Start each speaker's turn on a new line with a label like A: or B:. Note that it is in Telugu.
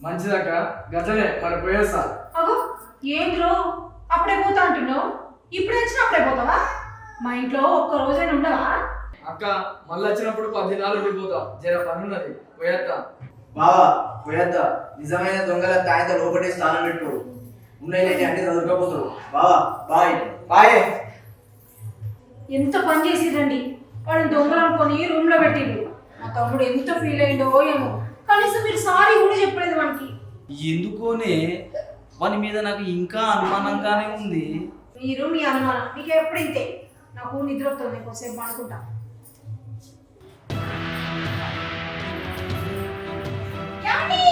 A: మంచిదక్క గతనే మరి పోయేస్తా.
B: అగో ఏంద్రో అప్పుడే పోతా అంటున్నావు, ఇప్పుడు వచ్చినా అప్పుడే పోతావా? మా ఇంట్లో ఒక్క రోజైనా ఉండవా?
A: అక్క మళ్ళీ వచ్చినప్పుడు 10 దినాలు ఉండిపోతా, జర పనున్నది పోయేస్తా.
C: బావా పోయేద్దా, నిజమైన దొంగల తాయిత లోపటే స్థానం పెట్టు, ఉన్నాయి అన్ని చదువుకోపోతాడు. బావా బాయ్ బాయ్.
B: ఎంత పని చేసిరండి, వాళ్ళని దొంగలు అనుకొని రూమ్ లో పెట్టిండు. మా తమ్ముడు ఎంత ఫీల్ అయిందో ఏమో, కనీసం మీరు సారీ కూడా చెప్పలేదు వానికి.
D: ఎందుకోనే వాని మీద నాకు ఇంకా అనుమానంగానే ఉంది.
B: మీరు మీ అనుమానం మీకు ఎప్పుడు ఇంతే. నాకు నిద్ర వస్తుంది, కొద్దిసేపు అనుకుంటా. ఏమండి?